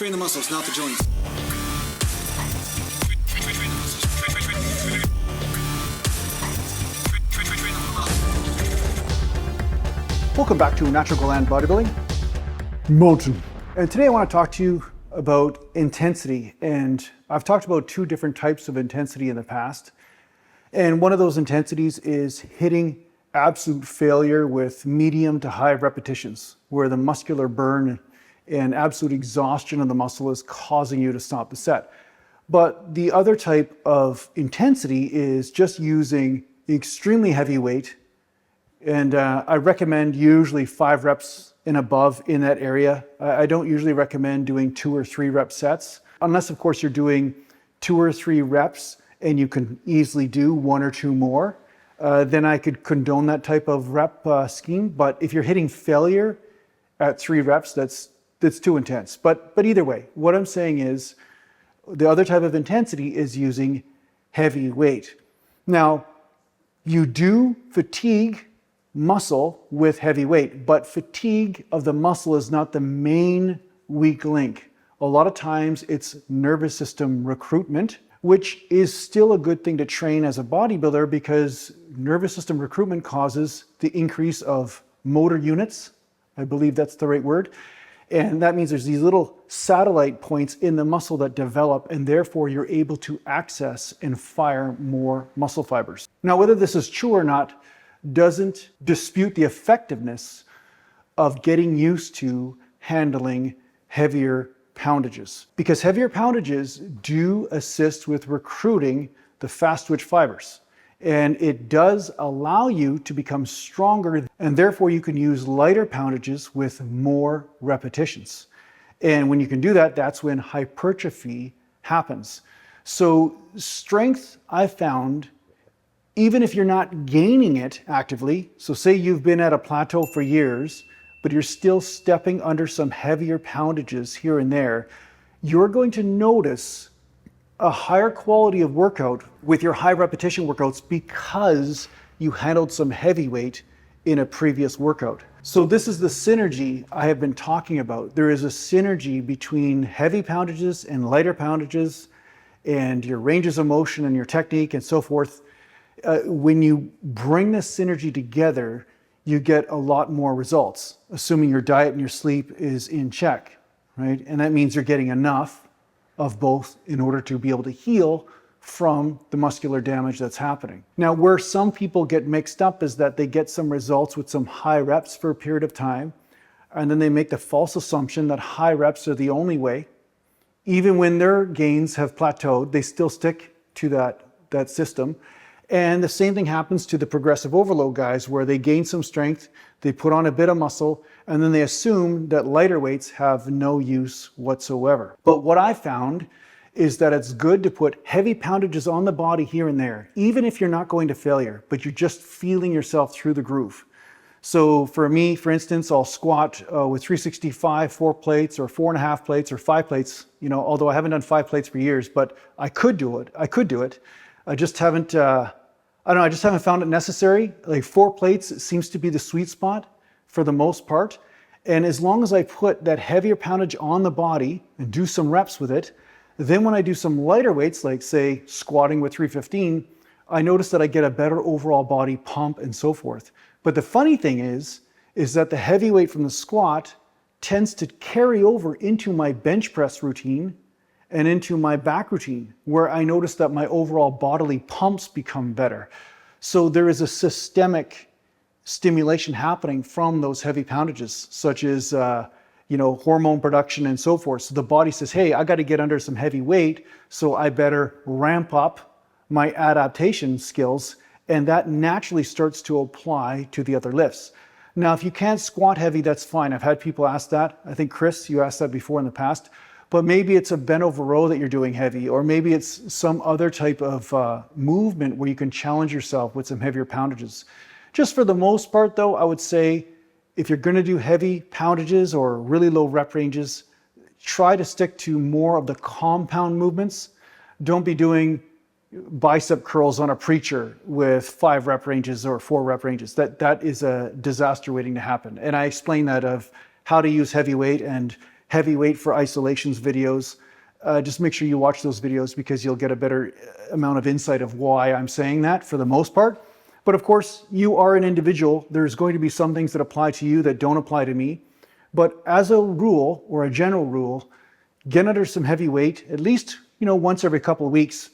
Train the muscles, not the joints. Welcome back to Natural Gland Bodybuilding. Mountain. And today I want to talk to you about intensity. And I've talked about two different types of intensity in the past. And one of those intensities is hitting absolute failure with medium to high repetitions, where the muscular burn and absolute exhaustion of the muscle is causing you to stop the set. But the other type of intensity is just using extremely heavy weight. And I recommend usually 5 reps and above in that area. I don't usually recommend doing 2 or 3 rep sets, unless of course you're doing 2 or 3 reps and you can easily do 1 or 2 more. Then I could condone that type of rep scheme. But if you're hitting failure at 3 reps, that's too intense. But either way, what I'm saying is the other type of intensity is using heavy weight. Now, you do fatigue muscle with heavy weight, but fatigue of the muscle is not the main weak link. A lot of times it's nervous system recruitment, which is still a good thing to train as a bodybuilder because nervous system recruitment causes the increase of motor units. I believe that's the right word. And that means there's these little satellite points in the muscle that develop, and therefore you're able to access and fire more muscle fibers. Now, whether this is true or not doesn't dispute the effectiveness of getting used to handling heavier poundages, because heavier poundages do assist with recruiting the fast twitch fibers. And it does allow you to become stronger, and therefore you can use lighter poundages with more repetitions. And when you can do that, that's when hypertrophy happens. So strength, I found, even if you're not gaining it actively, so say you've been at a plateau for years, but you're still stepping under some heavier poundages here and there, you're going to notice a higher quality of workout with your high repetition workouts because you handled some heavy weight in a previous workout. So this is the synergy I have been talking about. There is a synergy between heavy poundages and lighter poundages and your ranges of motion and your technique and so forth. When you bring this synergy together, you get a lot more results, assuming your diet and your sleep is in check, right? And that means you're getting enough of both in order to be able to heal from the muscular damage that's happening. Now, where some people get mixed up is that they get some results with some high reps for a period of time, and then they make the false assumption that high reps are the only way. Even when their gains have plateaued, they still stick to that system. And the same thing happens to the progressive overload guys, where they gain some strength, they put on a bit of muscle, and then they assume that lighter weights have no use whatsoever. But what I found is that it's good to put heavy poundages on the body here and there, even if you're not going to failure, but you're just feeling yourself through the groove. So for me, for instance, I'll squat with 365, 4 plates or 4.5 plates or 5 plates, although I haven't done 5 plates for years, but I could do it. I just haven't, I just haven't found it necessary. Like 4 plates seems to be the sweet spot for the most part. And as long as I put that heavier poundage on the body and do some reps with it, then when I do some lighter weights, like say squatting with 315, I notice that I get a better overall body pump and so forth. But the funny thing is that the heavy weight from the squat tends to carry over into my bench press routine and into my back routine, where I notice that my overall bodily pumps become better. So there is a systemic stimulation happening from those heavy poundages, such as hormone production and so forth. So the body says, hey, I got to get under some heavy weight, so I better ramp up my adaptation skills, and that naturally starts to apply to the other lifts. Now, if you can't squat heavy, that's fine. I've had people ask that. I think, Chris, you asked that before in the past. But maybe it's a bent over row that you're doing heavy, or maybe it's some other type of movement where you can challenge yourself with some heavier poundages. Just for the most part though, I would say if you're gonna do heavy poundages or really low rep ranges, try to stick to more of the compound movements. Don't be doing bicep curls on a preacher with 5 rep ranges or 4 rep ranges. That is a disaster waiting to happen. And I explain that of how to use heavy weight and heavyweight for isolations videos, just make sure you watch those videos because you'll get a better amount of insight of why I'm saying that for the most part. But of course, you are an individual. There's going to be some things that apply to you that don't apply to me. But as a rule, or a general rule, get under some heavy weight, at least, once every couple of weeks.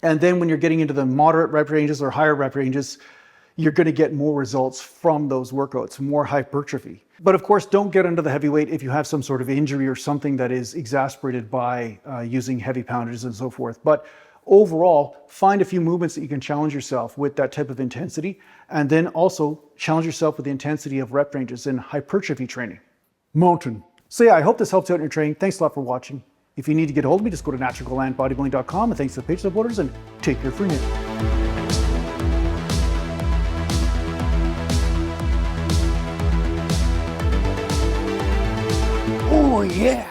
And then when you're getting into the moderate rep ranges or higher rep ranges, you're going to get more results from those workouts, more hypertrophy. But of course, don't get under the heavy weight if you have some sort of injury or something that is exacerbated by using heavy poundages and so forth. But overall, find a few movements that you can challenge yourself with that type of intensity, and then also challenge yourself with the intensity of rep ranges in hypertrophy training. Mountain. So yeah, I hope this helps you out in your training. Thanks a lot for watching. If you need to get a hold of me, just go to naturalglandbodybuilding.com, and thanks to the Patreon supporters, and take care for now. Oh yeah!